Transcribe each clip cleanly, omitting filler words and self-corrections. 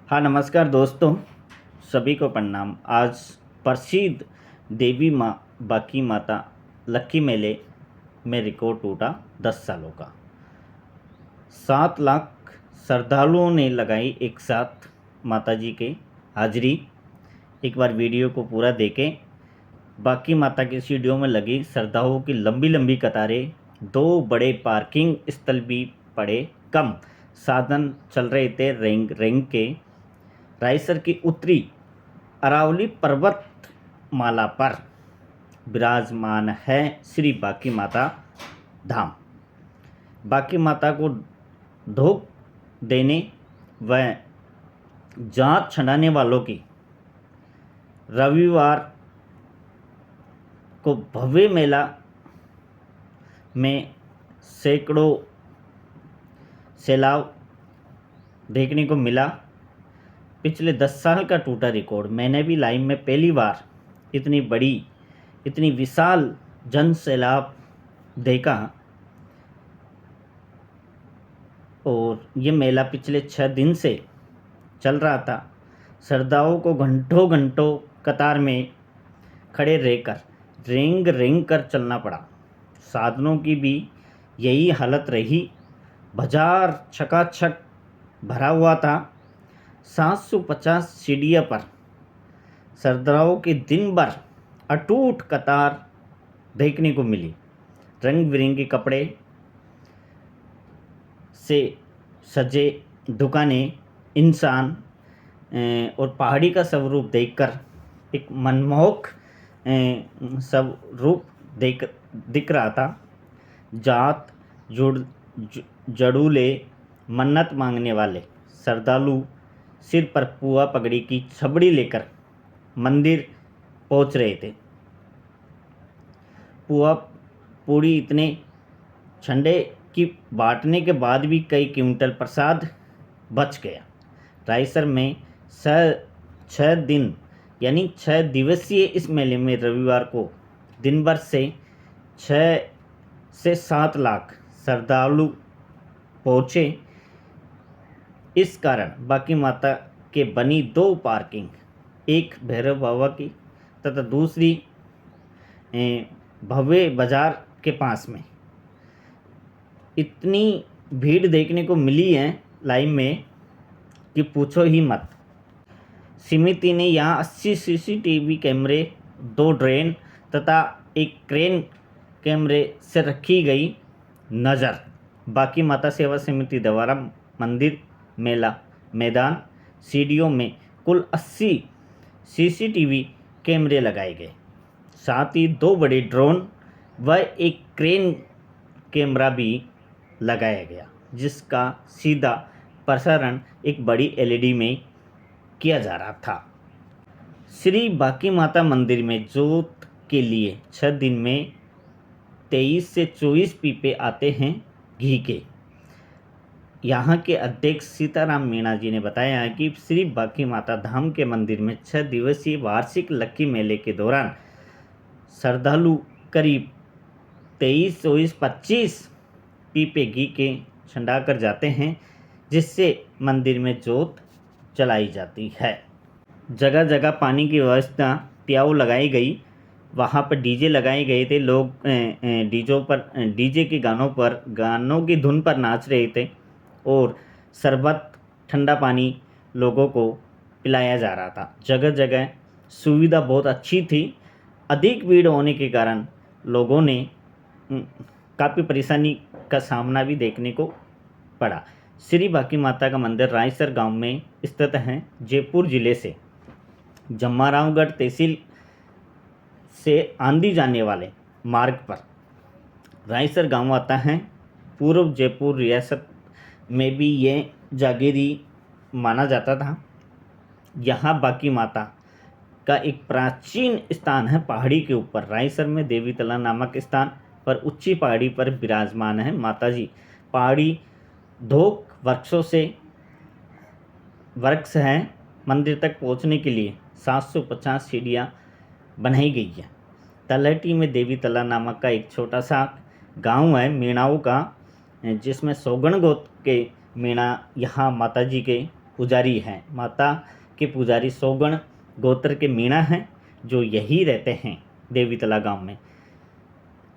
हाँ, नमस्कार दोस्तों, सभी को प्रणाम। आज प्रसिद्ध देवी माँ बाकी माता लक्की मेले में रिकॉर्ड टूटा 10 सालों का। 7 लाख श्रद्धालुओं ने लगाई एक साथ माता जी के हाजिरी। एक बार वीडियो को पूरा देखें। बाकी माता की सीढ़ियों में लगी श्रद्धालुओं की लंबी लंबी कतारें, 2 बड़े पार्किंग स्थल भी पड़े कम, साधन चल रहे थे रेंग रेंग के। रायसर की उत्तरी अरावली पर्वत माला पर विराजमान है श्री बाकी माता धाम। बाकी माता को धोख देने व जांच छंडाने वालों की रविवार को भव्य मेला में सैकड़ों सैलाब देखने को मिला। पिछले 10 साल का टूटा रिकॉर्ड। मैंने भी लाइव में पहली बार इतनी बड़ी, इतनी विशाल जन सैलाब देखा। और ये मेला पिछले 6 दिन से चल रहा था। श्रद्धालुओं को घंटों घंटों कतार में खड़े रहकर रेंग रेंग कर चलना पड़ा। साधनों की भी यही हालत रही। बाजार छकाछक भरा हुआ था। 750 सीढ़ियों पर श्रद्धालुओं की दिन भर अटूट कतार देखने को मिली। रंग बिरंगे कपड़े से सजे दुकानें, इंसान और पहाड़ी का स्वरूप देखकर एक मनमोहक स्वरूप दिख रहा था। जात जड़ूले मन्नत मांगने वाले श्रद्धालु सिर पर पुआ पगड़ी की छबड़ी लेकर मंदिर पहुंच रहे थे। पुआ पूड़ी इतने ठंडे की बांटने के बाद भी कई क्विंटल प्रसाद बच गया। रायसर में 6 दिन यानी 6 दिवसीय इस मेले में रविवार को दिन भर से 6 से 7 लाख श्रद्धालु पहुँचे। इस कारण बाकी माता के बनी 2 पार्किंग, एक भैरव बाबा की तथा दूसरी भव्य बाजार के पास में। इतनी भीड़ देखने को मिली है लाइव में कि पूछो ही मत। समिति ने यहाँ 80 सीसीटीवी कैमरे, 2 ड्रोन तथा एक क्रेन कैमरे से रखी गई नज़र। बाकी माता सेवा समिति द्वारा मंदिर, मेला मैदान, सीढ़ियों में कुल 80 सीसीटीवी कैमरे लगाए गए। साथ ही 2 बड़े ड्रोन व एक क्रेन कैमरा भी लगाया गया, जिसका सीधा प्रसारण एक बड़ी एलईडी में किया जा रहा था। श्री बाकी माता मंदिर में जोत के लिए 6 दिन में 23 से 24 पीपे आते हैं घी के। यहाँ के अध्यक्ष सीताराम मीणा जी ने बताया है कि श्री बाकी माता धाम के मंदिर में 6 दिवसीय वार्षिक लक्की मेले के दौरान श्रद्धालु करीब 23, 24, 25 पीपे घी के छंडा कर जाते हैं, जिससे मंदिर में जोत जलाई जाती है। जगह जगह पानी की व्यवस्था प्याऊ लगाई गई। वहाँ पर डीजे लगाए गए थे। लोग डीजे के गानों की धुन पर नाच रहे थे और शरबत, ठंडा पानी लोगों को पिलाया जा रहा था। जगह जगह सुविधा बहुत अच्छी थी। अधिक भीड़ होने के कारण लोगों ने काफ़ी परेशानी का सामना भी देखने को पड़ा। श्री बाकी माता का मंदिर रायसर गांव में स्थित है। जयपुर जिले से जम्मारावगढ़ तहसील से आंधी जाने वाले मार्ग पर रायसर गांव आता है। पूर्व जयपुर रियासत में भी ये जागीरी माना जाता था। यहाँ बाकी माता का एक प्राचीन स्थान है पहाड़ी के ऊपर। रायसर में देवी तला नामक स्थान पर ऊंची पहाड़ी पर विराजमान है माता जी। पहाड़ी धोक वृक्ष हैं। मंदिर तक पहुंचने के लिए 750 सीढ़ियाँ बनाई गई है। तलहटी में देवी तला नामक का एक छोटा सा गांव है मीणाओं का, जिसमें सौगण गोत्र के मीणा यहाँ माता जी के पुजारी हैं। माता के पुजारी सोगण गोत्र के मीणा हैं, जो यही रहते हैं देवीतला गांव में।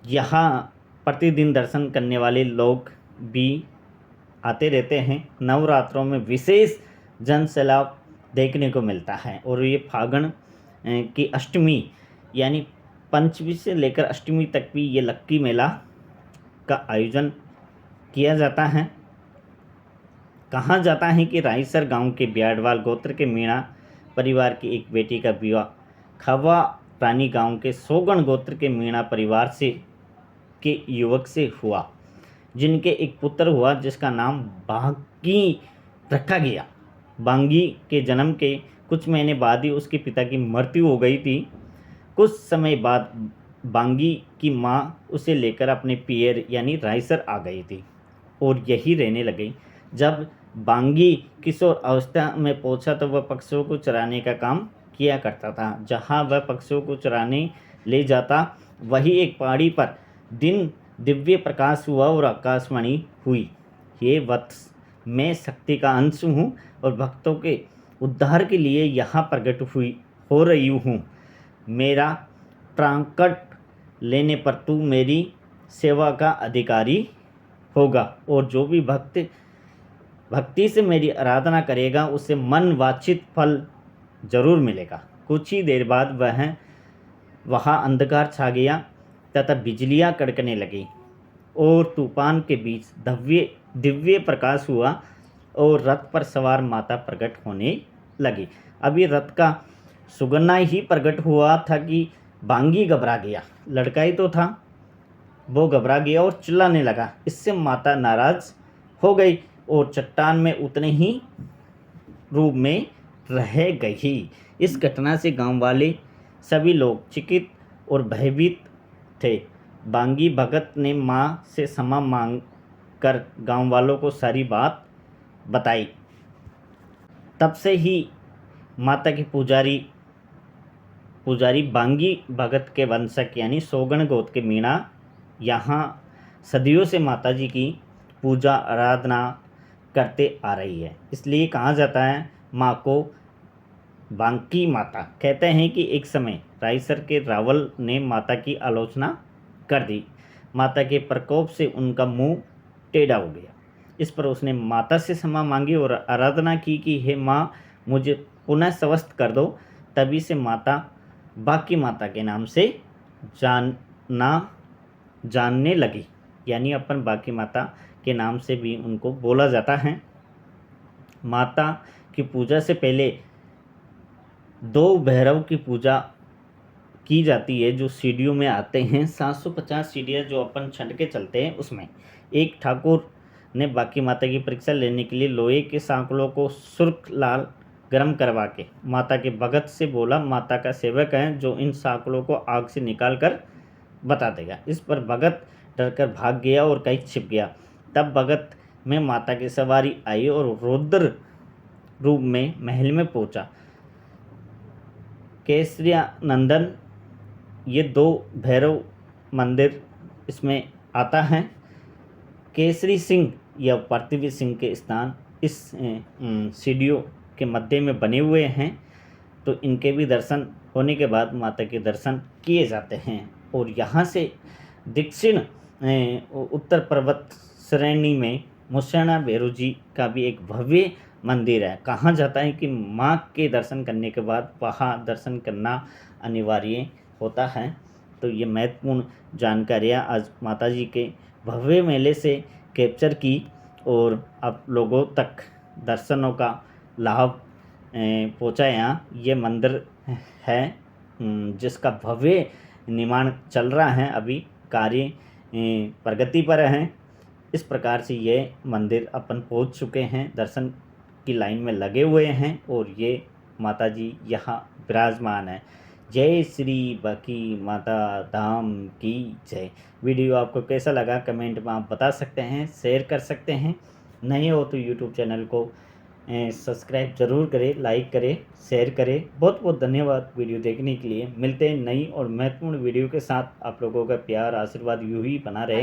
यहाँ प्रतिदिन दर्शन करने वाले लोग भी आते रहते हैं। नवरात्रों में विशेष जन सैलाब देखने को मिलता है और ये फागुन की अष्टमी यानी पंचमी से लेकर अष्टमी तक भी ये लक्की मेला का आयोजन किया जाता है। कहा जाता है कि रायसर गांव के ब्याडवाल गोत्र के मीणा परिवार की एक बेटी का विवाह खवा रानी गांव के सोगण गोत्र के मीणा परिवार से के युवक से हुआ, जिनके एक पुत्र हुआ जिसका नाम बांगी रखा गया। बांगी के जन्म के कुछ महीने बाद ही उसके पिता की मृत्यु हो गई थी। कुछ समय बाद बांगी की माँ उसे लेकर अपने पियर यानी रायसर आ गई थी और यही रहने लगी। जब बांगी किशोर अवस्था में पहुंचा तो वह पक्षियों को चराने का काम किया करता था। जहां वह पक्षियों को चराने ले जाता वही एक पहाड़ी पर दिन दिव्य प्रकाश हुआ और आकाशवाणी हुई, ये वत्स मैं शक्ति का अंश हूँ और भक्तों के उद्धार के लिए यहाँ प्रकट हो रही हूँ। मेरा प्राकट लेने पर तू मेरी सेवा का अधिकारी होगा और जो भी भक्ति से मेरी आराधना करेगा उसे मन वांछित फल जरूर मिलेगा। कुछ ही देर बाद वहाँ अंधकार छा गया तथा बिजलियाँ कड़कने लगी और तूफान के बीच दिव्य प्रकाश हुआ और रथ पर सवार माता प्रकट होने लगी। अभी रथ का सुगन्ना ही प्रकट हुआ था कि बांगी घबरा गया। लड़का ही तो था, वो घबरा गया और चिल्लाने लगा। इससे माता नाराज हो गई और चट्टान में उतने ही रूप में रह गई। इस घटना से गांव वाले सभी लोग चकित और भयभीत थे। बांगी भगत ने माँ से क्षमा मांग कर गांव वालों को सारी बात बताई। तब से ही माता के पुजारी बांगी भगत के वंशक यानी सोगण गोत्र के मीणा यहाँ सदियों से माता जी की पूजा आराधना करते आ रही है। इसलिए कहा जाता है माँ को बांकी माता। कहते हैं कि एक समय रायसर के रावल ने माता की आलोचना कर दी। माता के प्रकोप से उनका मुंह टेढ़ा हो गया। इस पर उसने माता से क्षमा मांगी और आराधना की कि हे माँ, मुझे पुनः स्वस्थ कर दो। तभी से माता बाकी माता के नाम से जानने लगी, यानी अपन बाकी माता के नाम से भी उनको बोला जाता है। माता की पूजा से पहले 2 भैरव की पूजा की जाती है जो सीढ़ियों में आते हैं। 750 सीढ़ियाँ जो अपन छंट के चलते हैं उसमें एक ठाकुर ने बाकी माता की परीक्षा लेने के लिए लोहे के सांकलों को सुर्ख लाल गर्म करवा के माता के भगत से बोला, माता का सेवक है जो इन सांकलों को आग से निकाल कर बता देगा। इस पर भगत डरकर भाग गया और कहीं छिप गया। तब भगत में माता की सवारी आई और रौद्र रूप में महल में पहुंचा। केसरिया नंदन ये 2 भैरव मंदिर इसमें आता है। केसरी सिंह या पृथ्वी सिंह के स्थान इस सीढ़ियों के मध्य में बने हुए हैं, तो इनके भी दर्शन होने के बाद माता के दर्शन किए जाते हैं। और यहाँ से दक्षिण उत्तर पर्वत श्रेणी में मुसैना भैरव जी का भी एक भव्य मंदिर है। कहा जाता है कि माँ के दर्शन करने के बाद वहाँ दर्शन करना अनिवार्य होता है। तो ये महत्वपूर्ण जानकारियाँ आज माता जी के भव्य मेले से कैप्चर की और आप लोगों तक दर्शनों का लाभ पहुँचाया। ये मंदिर है जिसका भव्य निर्माण चल रहा है, अभी कार्य प्रगति पर है। इस प्रकार से ये मंदिर अपन पहुँच चुके हैं, दर्शन की लाइन में लगे हुए हैं और ये माता जी यहाँ विराजमान है। जय श्री बाकी माता धाम की जय। वीडियो आपको कैसा लगा कमेंट में आप बता सकते हैं, शेयर कर सकते हैं। नहीं हो तो यूट्यूब चैनल को सब्सक्राइब ज़रूर करें, लाइक करें, शेयर करें। बहुत बहुत धन्यवाद वीडियो देखने के लिए। मिलते हैं नई और महत्वपूर्ण वीडियो के साथ। आप लोगों का प्यार आशीर्वाद यूँ ही बना रहे।